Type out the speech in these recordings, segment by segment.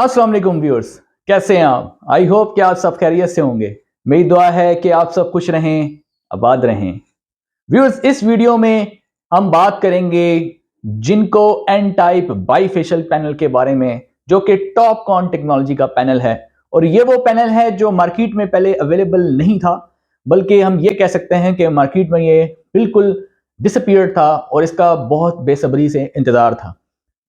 अस्सलाम वालेकुम व्यूअर्स, कैसे हैं आप? आई होप कि आप सब खैरियत से होंगे। मेरी दुआ है कि आप सब खुश रहें, आबाद रहें। व्यूअर्स, इस वीडियो में हम बात करेंगे जिनको एन टाइप बाईफेशियल पैनल के बारे में, जो कि टॉपकॉन टेक्नोलॉजी का पैनल है। और ये वो पैनल है जो मार्केट में पहले अवेलेबल नहीं था, बल्कि हम ये कह सकते हैं कि मार्केट में ये बिल्कुल डिसअपीयर था और इसका बहुत बेसब्री से इंतजार था।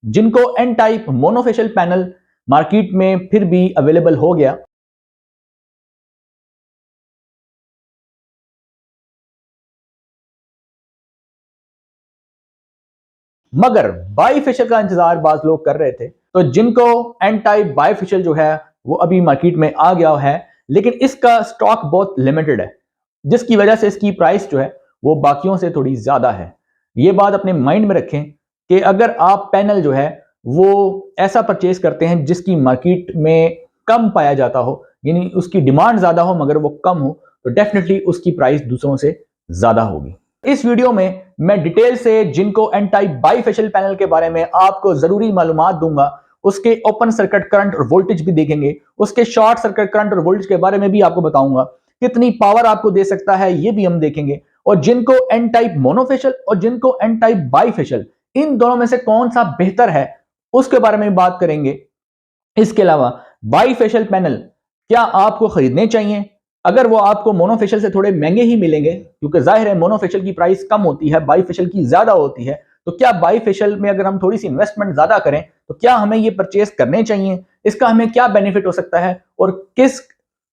जिनको N type monofacial panel market में फिर भी अवेलेबल हो गया। मगर बाईफेशियल का इंतजार बाज लोग कर रहे थे, तो जिनको एन टाइप बाईफेशियल जो है वो अभी मार्केट में आ गया है, लेकिन इसका स्टॉक बहुत लिमिटेड है, जिसकी वजह से इसकी प्राइस जो है वो बाकियों से थोड़ी ज्यादा है। ये बात अपने माइंड में रखें कि अगर आप पैनल जो है वो ऐसा परचेज करते हैं जिसकी मार्केट में कम पाया जाता हो, यानी उसकी डिमांड ज्यादा हो मगर वो कम हो, तो डेफिनेटली उसकी प्राइस दूसरों से ज्यादा होगी। इस वीडियो में मैं डिटेल से जिनको एन टाइप बाईफेशियल पैनल के बारे में आपको जरूरी मालूमात दूंगा। उसके ओपन सर्किट करंट और वोल्टेज भी देखेंगे, उसके शॉर्ट सर्किट करंट और वोल्टेज के बारे में भी आपको बताऊंगा, कितनी पावर आपको दे सकता है ये भी हम देखेंगे। और जिनको एन टाइप मोनोफेशियल और जिनको एन टाइप बाईफेशियल, इन दोनों में से कौन सा बेहतर है उसके बारे में बात करेंगे। इसके अलावा बाईफेशियल पैनल क्या आपको खरीदने चाहिए? अगर वो आपको मोनोफेशियल से थोड़े महंगे ही मिलेंगे, क्योंकि जाहिर है मोनोफेशियल की प्राइस कम होती है, बाईफेशियल की ज्यादा होती है, तो क्या बाईफेशियल में अगर हम थोड़ी सी इन्वेस्टमेंट ज्यादा करें तो क्या हमें ये परचेस करने चाहिए? इसका हमें क्या बेनिफिट हो सकता है और किस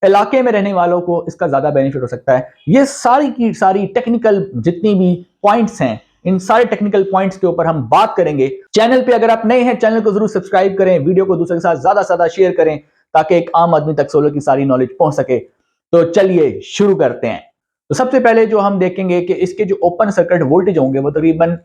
इलाके में रहने वालों को इसका ज्यादा बेनिफिट हो सकता है? ये सारी की सारी टेक्निकल जितनी भी पॉइंट्स हैं, इन सारे टेक्निकल पॉइंट्स के ऊपर हम बात करेंगे। चैनल पे अगर आप नए हैं, चैनल को जरूर सब्सक्राइब करें, वीडियो को दूसरे के साथ ज्यादा से ज्यादा शेयर करें, ताकि एक आम आदमी तक सोलर की सारी नॉलेज पहुंच सके। तो चलिए शुरू करते हैं। तो सबसे पहले जो हम देखेंगे कि इसके जो ओपन सर्किट वोल्टेज होंगे वो तकरीबन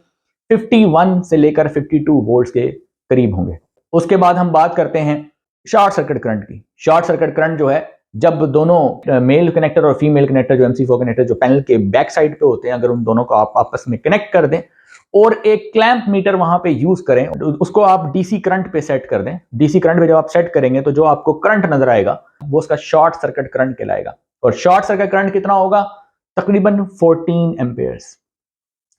51 से लेकर 52 वोल्ट्स के करीब होंगे। उसके बाद हम बात करते हैं शॉर्ट सर्किट करंट की। शॉर्ट सर्किट करंट जो है, जब दोनों मेल कनेक्टर और फीमेल कनेक्टर जो MC4 कनेक्टर जो पैनल के बैक साइड पे होते हैं, अगर उन दोनों को आप आपस में कनेक्ट कर दें और एक क्लैंप मीटर वहां पे यूज करें, उसको आप डीसी करंट पे सेट कर दें। डीसी करंट पे जब आप सेट करेंगे तो जो आपको करंट नजर आएगा वो उसका शॉर्ट सर्किट करंट कहलाएगा। और शॉर्ट सर्किट करंट कितना होगा? तकरीबन 14 एम्पियर्स।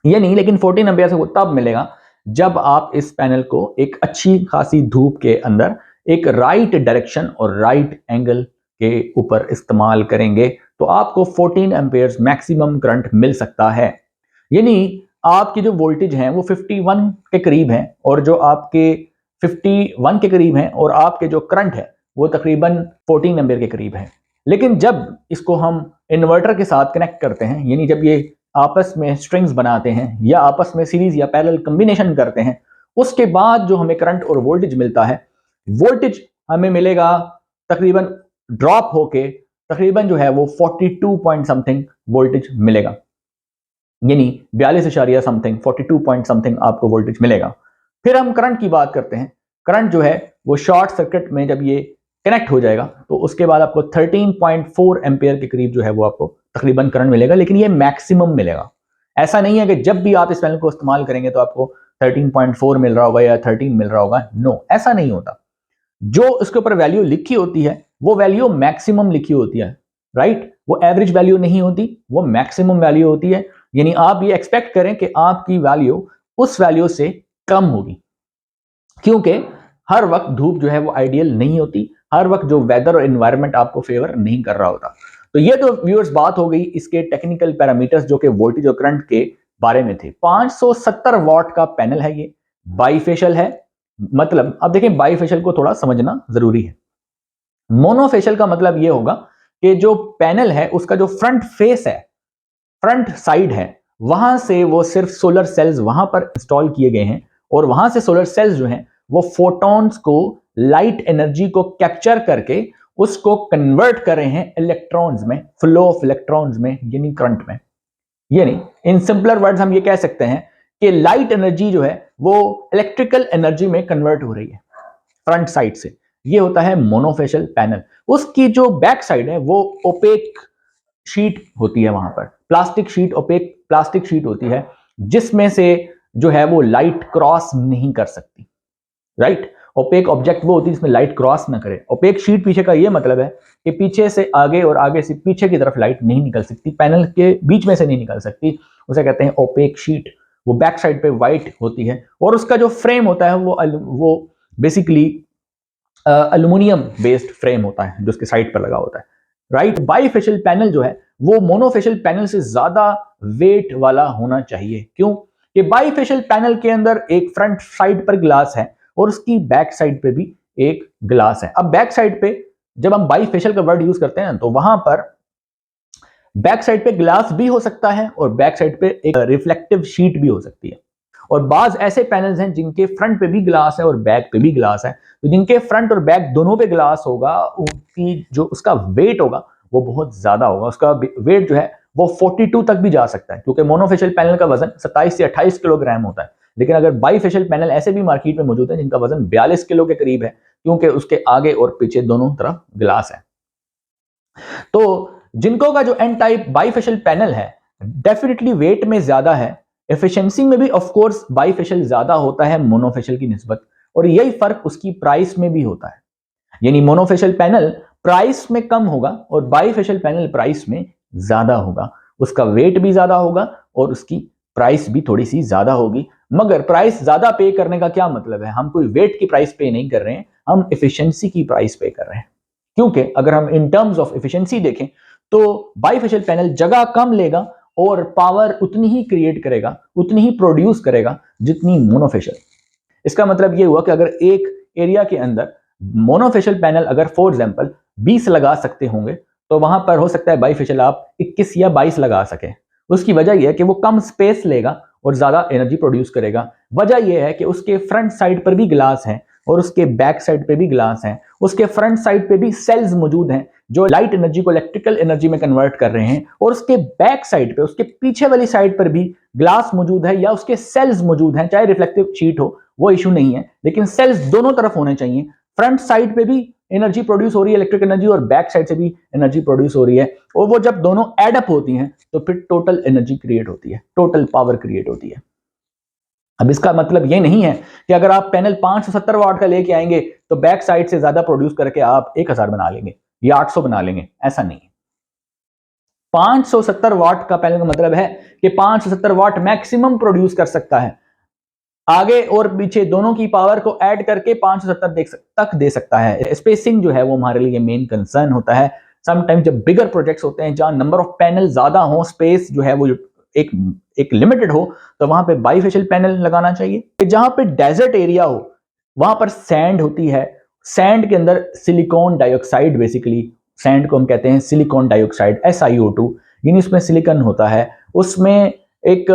ये नहीं, लेकिन 14 एम्पियर्स वो तब मिलेगा जब आप इस पैनल को एक अच्छी खासी धूप के अंदर एक राइट डायरेक्शन और राइट एंगल के ऊपर इस्तेमाल करेंगे, तो आपको 14 एम्पियर्स मैक्सिमम करंट मिल सकता है। यानी आपकी जो वोल्टेज है वो 51 के करीब है, और जो आपके 51 के करीब है, और आपके जो करंट है वो तकरीबन 14 एम्पियर के करीब है। लेकिन जब इसको हम इन्वर्टर के साथ कनेक्ट करते हैं, यानी जब ये आपस में स्ट्रिंग्स बनाते हैं या आपस में सीरीज या पैरेलल कॉम्बिनेशन करते हैं, उसके बाद जो हमें करंट और वोल्टेज मिलता है, वोल्टेज हमें मिलेगा तकरीबन ड्रॉप होके तकरीबन जो है वो 42 पॉइंट समथिंग वोल्टेज मिलेगा, यानी 42 इशारिया समथिंग 42 पॉइंट समथिंग आपको वोल्टेज मिलेगा। फिर हम करंट की बात करते हैं। करंट जो है वो शॉर्ट सर्किट में जब ये कनेक्ट हो जाएगा तो उसके बाद आपको 13.4 एम्पियर के करीब जो है वो आपको तकरीबन करंट मिलेगा, लेकिन ये मैक्सिमम मिलेगा। ऐसा नहीं है कि जब भी आप इस पैनल को इस्तेमाल करेंगे तो आपको 13.4 मिल रहा होगा या 13 मिल रहा होगा। नो, ऐसा नहीं होता। जो इसके ऊपर वैल्यू लिखी होती है वो वैल्यू मैक्सिमम लिखी होती है, राइट? वो एवरेज वैल्यू नहीं होती, वो मैक्सिमम वैल्यू होती है। यानी आप ये एक्सपेक्ट करें कि आपकी वैल्यू उस वैल्यू से कम होगी, क्योंकि हर वक्त धूप जो है वो आइडियल नहीं होती, हर वक्त जो वेदर और एनवायरनमेंट आपको फेवर नहीं कर रहा होता। तो ये तो व्यूअर्स बात हो गई इसके टेक्निकल पैरामीटर्स जो कि वोल्टेज और करंट के बारे में थे। 570 वॉट का पैनल है, ये बाईफेशियल है। मतलब अब देखें, बाईफेशियल को थोड़ा समझना जरूरी है। मोनोफेशियल का मतलब ये होगा कि जो पैनल है उसका जो फ्रंट फेस है, फ्रंट साइड है, वहां से वो सिर्फ सोलर सेल्स वहां पर इंस्टॉल किए गए हैं, और वहां से सोलर सेल्स जो हैं वो फोटॉन्स को, लाइट एनर्जी को कैप्चर करके उसको कन्वर्ट कर रहे हैं इलेक्ट्रॉन्स में, फ्लो ऑफ इलेक्ट्रॉन्स में, यानी करंट में। यानी इन सिंपलर वर्ड्स हम ये कह सकते हैं कि लाइट एनर्जी जो है वो इलेक्ट्रिकल एनर्जी में कन्वर्ट हो रही है फ्रंट साइड से। ये होता है मोनोफेशियल पैनल। उसकी जो बैक साइड है वो ओपेक शीट होती है, वहां पर plastic sheet, opaque plastic sheet होती है, जिसमें से जो है वो लाइट क्रॉस नहीं कर सकती, राइट। ओपेक ऑब्जेक्ट वो होती है जिसमें लाइट क्रॉस ना करे। ओपेक शीट पीछे का ये मतलब है कि पीछे से आगे और आगे से पीछे की तरफ लाइट नहीं निकल सकती, पैनल के बीच में से नहीं निकल सकती, उसे कहते हैं ओपेक शीट। वो बैक साइड पे व्हाइट होती है और उसका जो फ्रेम होता है वो बेसिकली एल्यूमिनियम बेस्ड फ्रेम होता है जो उसके साइड पर लगा होता है, राइट। बाईफेशियल पैनल जो है वो मोनोफेशियल पैनल से ज्यादा वेट वाला होना चाहिए। क्यों? कि बाईफेशियल पैनल के अंदर एक फ्रंट साइड पर ग्लास है और उसकी बैक साइड पे भी एक ग्लास है। अब बैक साइड पे जब हम बाईफेशियल का वर्ड यूज करते हैं तो वहां पर बैक साइड पे ग्लास भी हो सकता है और बैक साइड पे एक रिफ्लेक्टिव शीट भी हो सकती है। और बाज ऐसे पैनल्स हैं जिनके फ्रंट पे भी ग्लास है और बैक पे भी ग्लास है। तो जिनके फ्रंट और बैक दोनों पे ग्लास होगा उनकी जो उसका वेट होगा वो बहुत ज्यादा होगा। उसका वेट जो है वो 42 तक भी जा सकता है, क्योंकि मोनोफेशियल पैनल का वजन 27 से 28 किलोग्राम होता है। लेकिन अगर बाईफेशियल पैनल ऐसे भी मार्केट में मौजूद है जिनका वजन 42 किलो के करीब है, क्योंकि उसके आगे और पीछे दोनों तरफ ग्लास है। तो जिनको का जो एन टाइप बाईफेशियल पैनल है डेफिनेटली वेट में ज्यादा है, एफिशिएंसी में भी ऑफ कोर्स बाईफेशियल ज्यादा होता है मोनोफेशियल की निस्बत, और यही फर्क उसकी प्राइस में भी होता है। यानी मोनोफेशियल पैनल प्राइस में कम होगा और बाईफेशियल पैनल प्राइस में ज्यादा होगा। उसका वेट भी ज्यादा होगा और उसकी प्राइस भी थोड़ी सी ज्यादा होगी। मगर प्राइस ज्यादा पे करने का क्या मतलब है? हम कोई वेट की प्राइस पे नहीं कर रहे हैं, हम एफिशिएंसी की प्राइस पे कर रहे हैं। क्योंकि अगर हम इन टर्म्स ऑफ एफिशिएंसी देखें तो बाईफेशियल पैनल जगह कम लेगा और पावर उतनी ही क्रिएट करेगा, उतनी ही प्रोड्यूस करेगा जितनी मोनोफेशियल। इसका मतलब ये हुआ कि अगर एक एरिया के अंदर मोनोफेशियल पैनल अगर फॉर एग्जांपल 20 लगा सकते होंगे तो वहां पर हो सकता है बाईफेशियल आप 21 या 22 लगा सके। उसकी वजह यह है कि वो कम स्पेस लेगा और ज्यादा एनर्जी प्रोड्यूस करेगा। वजह यह है कि उसके फ्रंट साइड पर भी ग्लास है और उसके बैक साइड पे भी ग्लास है, उसके फ्रंट साइड पे भी सेल्स मौजूद हैं जो लाइट एनर्जी को इलेक्ट्रिकल एनर्जी में कन्वर्ट कर रहे हैं, और उसके बैक साइड पे उसके पीछे वाली साइड पर भी ग्लास मौजूद है या उसके सेल्स मौजूद हैं। चाहे रिफ्लेक्टिव शीट हो वो इशू नहीं है, लेकिन सेल्स दोनों तरफ होने चाहिए। फ्रंट साइड पे भी एनर्जी प्रोड्यूस हो रही है इलेक्ट्रिक एनर्जी और बैक साइड से भी एनर्जी प्रोड्यूस हो रही है, और वो जब दोनों एड अप होती हैं तो फिर टोटल एनर्जी क्रिएट होती है, टोटल पावर क्रिएट होती है। अब इसका मतलब ये नहीं है कि अगर आप पैनल 570 वाट का लेके आएंगे तो बैक साइड से ज्यादा प्रोड्यूस करके आप 1000 बना लेंगे या 800 बना लेंगे, ऐसा नहीं। 570 वाट का पैनल का मतलब है कि 570 वाट मैक्सिमम प्रोड्यूस कर सकता है। आगे और पीछे दोनों की पावर को ऐड करके 570 तक दे सकता है। स्पेसिंग जो है वो हमारे लिए मेन कंसर्न होता है। समटाइम्स जब बिगर प्रोजेक्ट्स होते हैं जहां नंबर ऑफ पैनल ज्यादा हो, स्पेस जो है वो एक एक लिमिटेड हो, तो वहां पे बाईफेशियल पैनल लगाना चाहिए। जहां पे डेजर्ट एरिया हो वहां पर सैंड होती है, सैंड के अंदर सिलिकॉन डाइऑक्साइड, बेसिकली सैंड को हम कहते हैं सिलिकॉन डाइऑक्साइड SiO2, यानी उसमें सिलिकॉन होता है। उसमें एक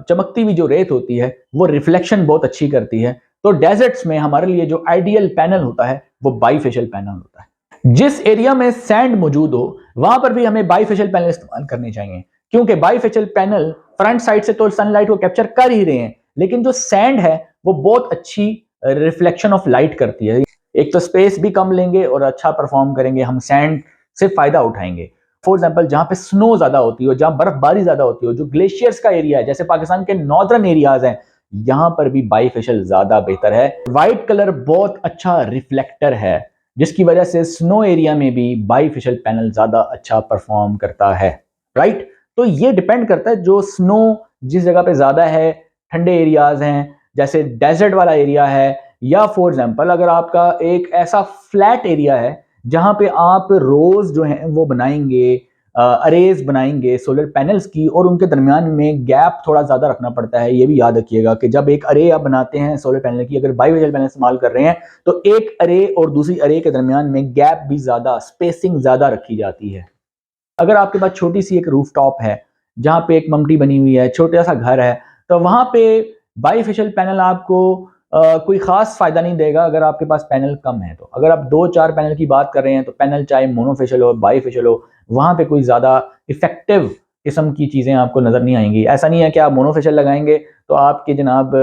चमकती हुई जो रेत होती है वो रिफ्लेक्शन बहुत अच्छी करती है। तो डेजर्ट्स में हमारे लिए जो आइडियल पैनल होता है वो बाईफेशियल पैनल होता है। जिस एरिया में सैंड मौजूद हो वहां पर भी हमें बाईफेशियल पैनल इस्तेमाल करने चाहिए, क्योंकि बाईफेशियल पैनल फ्रंट साइड से तो सनलाइट को कैप्चर कर ही रहे हैं, लेकिन जो सैंड है वो बहुत अच्छी रिफ्लेक्शन ऑफ लाइट करती है। एक तो स्पेस भी कम लेंगे और अच्छा परफॉर्म करेंगे, हम सैंड से फायदा उठाएंगे। फॉर एग्जाम्पल जहां पे स्नो ज्यादा होती हो, जहां बर्फबारी ज्यादा होती हो, जो ग्लेशियर्स का एरिया है, जैसे पाकिस्तान के नॉर्दर्न एरियाज हैं, यहां पर भी बाईफेशियल ज्यादा बेहतर है। व्हाइट कलर बहुत अच्छा रिफ्लेक्टर है, जिसकी वजह से स्नो एरिया में भी बाईफेशियल पैनल ज्यादा अच्छा परफॉर्म करता है, राइट। तो ये डिपेंड करता है जो स्नो जिस जगह पे ज्यादा है, ठंडे एरियाज हैं जैसे डेजर्ट वाला एरिया है, या फॉर एग्जाम्पल अगर आपका एक ऐसा फ्लैट एरिया है जहां पे आप रोज जो है वो बनाएंगे, अरेज बनाएंगे सोलर पैनल्स की, और उनके दरमियान में गैप थोड़ा ज्यादा रखना पड़ता है। ये भी याद रखिएगा कि जब एक अरे आप बनाते हैं सोलर पैनल की, अगर बाईफेशियल पैनल इस्तेमाल कर रहे हैं तो एक अरे और दूसरी अरे के दरमियान में गैप भी ज्यादा, स्पेसिंग ज्यादा रखी जाती है। अगर आपके पास छोटी सी एक रूफटॉप है जहां पे एक ममटी बनी हुई है, छोटा सा घर है, तो वहां पे बाईफेशियल पैनल आपको कोई खास फायदा नहीं देगा अगर आपके पास पैनल कम है। तो अगर आप 2-4 पैनल की बात कर रहे हैं तो पैनल चाहे मोनोफेशियल हो बाईफेशियल हो, वहां पे कोई ज्यादा इफेक्टिव किस्म की चीजें आपको नजर नहीं आएंगी। ऐसा नहीं है कि आप मोनोफेशियल लगाएंगे तो आपके जनाब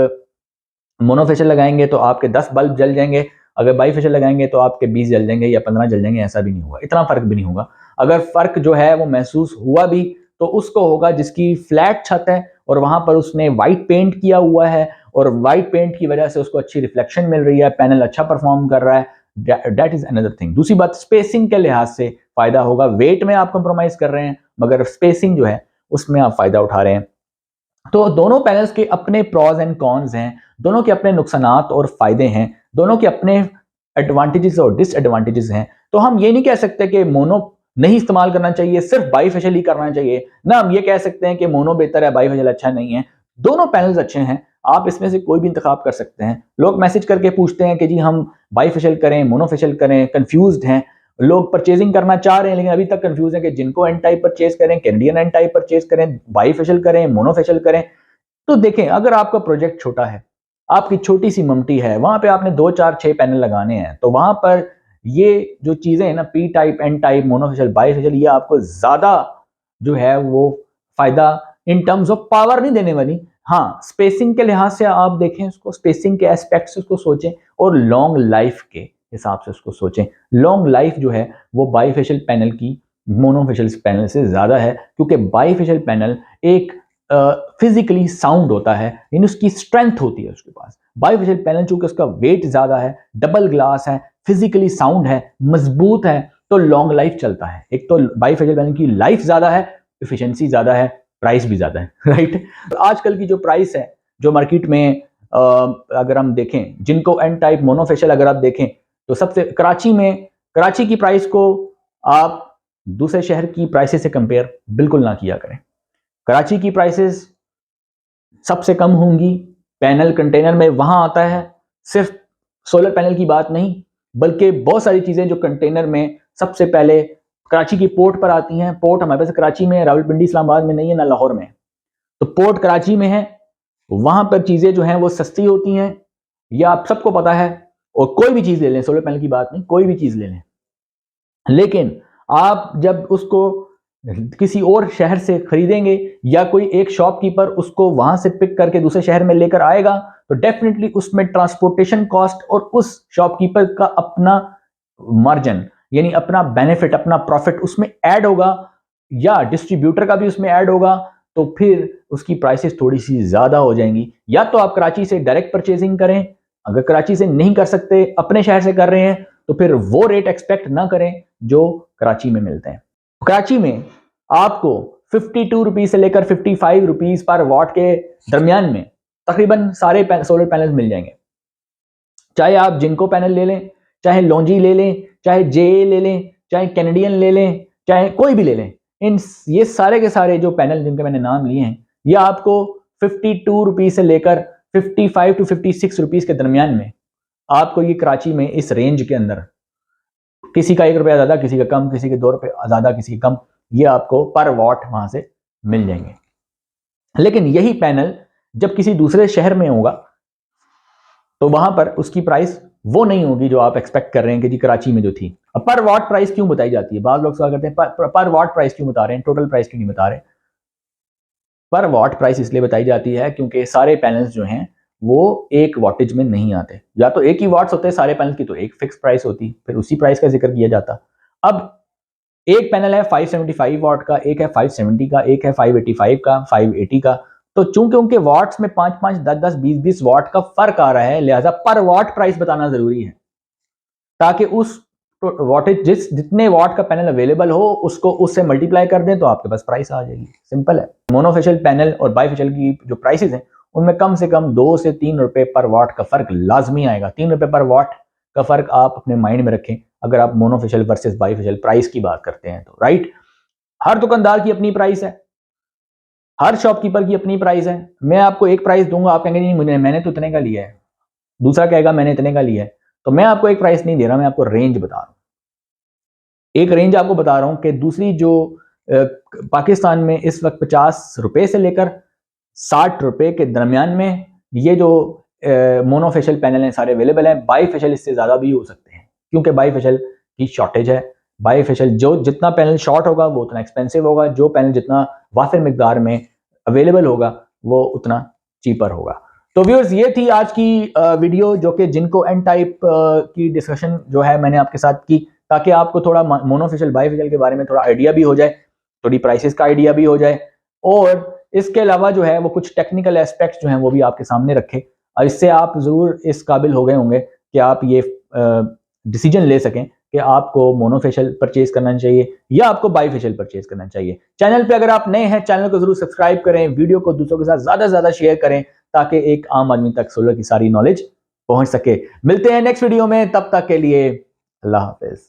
मोनोफेशियल लगाएंगे तो आपके 10 बल्ब जल जाएंगे, अगर बाईफेशियल लगाएंगे तो आपके 20 जल जाएंगे या 15 जल जाएंगे, ऐसा भी नहीं होगा, इतना फर्क भी नहीं होगा। अगर फर्क जो है वो महसूस हुआ भी तो उसको होगा जिसकी फ्लैट छत है और वहां पर उसने वाइट पेंट किया हुआ है और वाइट पेंट की वजह से उसको अच्छी रिफ्लेक्शन मिल रही है, पैनल अच्छा परफॉर्म कर रहा है, दैट इज अनदर थिंग। दूसरी बात, स्पेसिंग के लिहाज से फायदा होगा। वेट में आप कंप्रोमाइज कर रहे हैं मगर स्पेसिंग जो है उसमें आप फायदा उठा रहे हैं। तो दोनों पैनल्स के अपने प्रॉज एंड कॉन्स हैं, दोनों के अपने नुकसानात और फायदे हैं, दोनों के अपने एडवांटेजेस और डिसएडवांटेजेस हैं। तो हम ये नहीं कह सकते कि मोनो नहीं इस्तेमाल करना चाहिए, सिर्फ बाईफेशियल ही करना चाहिए ना। हम ये कह सकते हैं कि मोनो बेहतर है, बाईफेशियल अच्छा नहीं है। दोनों पैनल्स अच्छे हैं, आप इसमें से कोई भी इंतखाब कर सकते हैं। लोग मैसेज करके पूछते हैं कि जी हम बाईफेशियल करें, मोनोफेशियल करें, कंफ्यूज्ड हैं। लोग परचेजिंग करना चाह रहे हैं लेकिन अभी तक कंफ्यूज है कि जिनको एन टाइप परचेज करें, कैनेडियन एन टाइप परचेज करें, बाईफेशियल करें, मोनोफेशियल करें। तो देखें, अगर आपका प्रोजेक्ट छोटा है, आपकी छोटी सी ममटी है, वहां पे आपने 2 4 6 पैनल लगाने हैं, तो वहां पर ये जो चीजें हैं ना, P type, N type, monofacial, bifacial, ये आपको ज्यादा जो है वो फायदा इन टर्म्स ऑफ पावर नहीं देने वाली। हाँ, स्पेसिंग के लिहाज से आप देखें उसको, स्पेसिंग के एस्पेक्ट से उसको सोचें और लॉन्ग लाइफ के हिसाब से उसको सोचें। लॉन्ग लाइफ जो है वो बाईफेशियल पैनल की मोनोफेशियल पैनल से ज्यादा है, क्योंकि बाईफेशियल पैनल एक फिजिकली साउंड होता है, यानी उसकी स्ट्रेंथ होती है उसके पास। बाईफेशियल पैनल चूंकि उसका वेट ज्यादा है, डबल ग्लास है, फिजिकली साउंड है, मजबूत है, तो लॉन्ग लाइफ चलता है। एक तो बाईफेशियल पैनल की लाइफ ज्यादा है, इफिशिएंसी ज्यादा है, प्राइस भी ज्यादा है, राइट। आजकल की जो प्राइस है जो मार्केट में अगर हम देखें, जिनको एन टाइप मोनोफेशियल अगर आप देखें तो सबसे कराची की प्राइस को आप दूसरे शहर की प्राइसेस से कंपेयर बिल्कुल ना किया करें। कराची की प्राइसेस सबसे कम होंगी। पैनल कंटेनर में वहां आता है, सिर्फ सोलर पैनल की बात नहीं बल्कि बहुत सारी चीजें जो कंटेनर में सबसे पहले कराची की पोर्ट पर आती हैं। पोर्ट हमारे पास कराची में, रावलपिंडी, इस्लामाबाद में नहीं है, ना लाहौर में। तो पोर्ट कराची में है, वहां पर चीजें जो हैं वो सस्ती होती हैं, यह आप सबको पता है। और कोई भी चीज ले लें, सोलर पैनल की बात नहीं, कोई भी चीज ले लें, लेकिन आप जब उसको किसी और शहर से खरीदेंगे या कोई एक शॉपकीपर उसको वहां से पिक करके दूसरे शहर में लेकर आएगा, तो डेफिनेटली उसमें ट्रांसपोर्टेशन कॉस्ट और उस शॉपकीपर का अपना मार्जिन, यानी अपना बेनिफिट, अपना प्रॉफिट उसमें ऐड होगा, या डिस्ट्रीब्यूटर का भी उसमें ऐड होगा। तो फिर उसकी प्राइसेस थोड़ी सी ज्यादा हो जाएंगी। या तो आप कराची से डायरेक्ट परचेजिंग करें, अगर कराची से नहीं कर सकते, अपने शहर से कर रहे हैं, तो फिर वो रेट एक्सपेक्ट ना करें जो कराची में मिलते हैं। कराची में आपको 52 रुपीज से लेकर 55 रुपीज पर वाट के दरमियान में तकरीबन सारे सोलर पैनल्स मिल जाएंगे। चाहे आप जिनको पैनल ले लें, चाहे लॉन्जी ले लें, चाहे जे ले लें, चाहे कैनेडियन ले लें, चाहे कोई भी ले लें, ये सारे के सारे जो पैनल जिनके मैंने नाम लिए हैं, ये आपको 52 रुपीज से लेकर 55 टू 56 रुपीज के दरमियान में आपको ये कराची में इस रेंज के अंदर, किसी का 1 रुपया ज्यादा, किसी का कम, किसी के 2 रुपये ज्यादा, किसी का कम, ये आपको पर वॉट वहां से मिल जाएंगे। लेकिन यही पैनल जब किसी दूसरे शहर में होगा तो वहां पर उसकी प्राइस वो नहीं होगी जो आप एक्सपेक्ट कर रहे हैं कि जी कराची में जो थी। अब पर वॉट प्राइस क्यों बताई जाती है? बाद लोग सवाल करते हैं पर वॉट प्राइस क्यों बता रहे हैं, टोटल प्राइस क्यों नहीं बता रहे? पर वॉट प्राइस इसलिए बताई जाती है क्योंकि सारे पैनल्स जो हैं वो एक वॉटेज में नहीं आते, या तो एक ही वॉट्स होते हैं सारे पैनल की, तो एक फिक्स प्राइस होती, फिर उसी प्राइस का जिक्र किया जाता। अब एक पैनल है 575 वॉट का, एक है 570 का, एक है 585 का, 580 का। तो चूंकि उनके वॉट्स में 5-5, 10-10, 20-20 वॉट का फर्क आ रहा है, लिहाजा पर वॉट प्राइस बताना जरूरी है, ताकि उस वॉटेज जितने वॉट का पैनल अवेलेबल हो उसको उससे मल्टीप्लाई कर दें तो आपके पास प्राइस आ जाएगी। सिंपल है। मोनोफेशियल पैनल और बाईफेशियल की जो प्राइसेस हैं उनमें कम से कम 2 से 3 रुपए पर वॉट का फर्क लाजमी आएगा। 3 रुपए पर वॉट का फर्क आप अपने माइंड में रखें अगर आप मोनोफेशियल वर्सेस बाईफेशियल प्राइस की बात करते हैं तो, राइट। हर दुकानदार की अपनी प्राइस है, हर शॉपकीपर की अपनी प्राइस है। मैं आपको एक प्राइस दूंगा, आप कहेंगे नहीं मुझे, मैंने तो इतने का लिया है, दूसरा कहेगा मैंने इतने का लिया है। तो मैं आपको एक प्राइस नहीं दे रहा, मैं आपको रेंज बता रहा हूं। एक रेंज आपको बता रहा हूं कि दूसरी जो पाकिस्तान में इस वक्त 50 रुपए से लेकर 60 रुपए के दरमियान में ये जो मोनोफेशियल पैनल हैं सारे अवेलेबल हैं। बाईफेशियल इससे ज़्यादा भी हो सकते हैं क्योंकि बाईफेशियल की शॉर्टेज है। बाईफेशियल जो जितना पैनल शॉर्ट होगा वो उतना एक्सपेंसिव होगा, जो पैनल जितना वाफिर मिकदार में अवेलेबल होगा वो उतना चीपर होगा। तो व्यूअर्स, ये थी आज की वीडियो जो कि जिनको एन टाइप की डिस्कशन जो है मैंने आपके साथ की, ताकि आपको थोड़ा मोनोफेशियल बाईफेशियल के बारे में थोड़ा आइडिया भी हो जाए, थोड़ी प्राइसेस का आइडिया भी हो जाए, और इसके अलावा जो है वो कुछ टेक्निकल एस्पेक्ट्स जो हैं वो भी आपके सामने रखे और इससे आप ज़रूर इस काबिल हो गए होंगे कि आप ये डिसीजन ले सकें कि आपको मोनोफेशियल परचेज करना चाहिए या आपको बाईफेशियल परचेज करना चाहिए। चैनल पे अगर आप नए हैं, चैनल को जरूर सब्सक्राइब करें, वीडियो को दूसरों के साथ ज्यादा से ज्यादा शेयर करें ताकि एक आम आदमी तक सोलर की सारी नॉलेज पहुंच सके। मिलते हैं नेक्स्ट वीडियो में, तब तक के लिए अल्लाह हाफिज।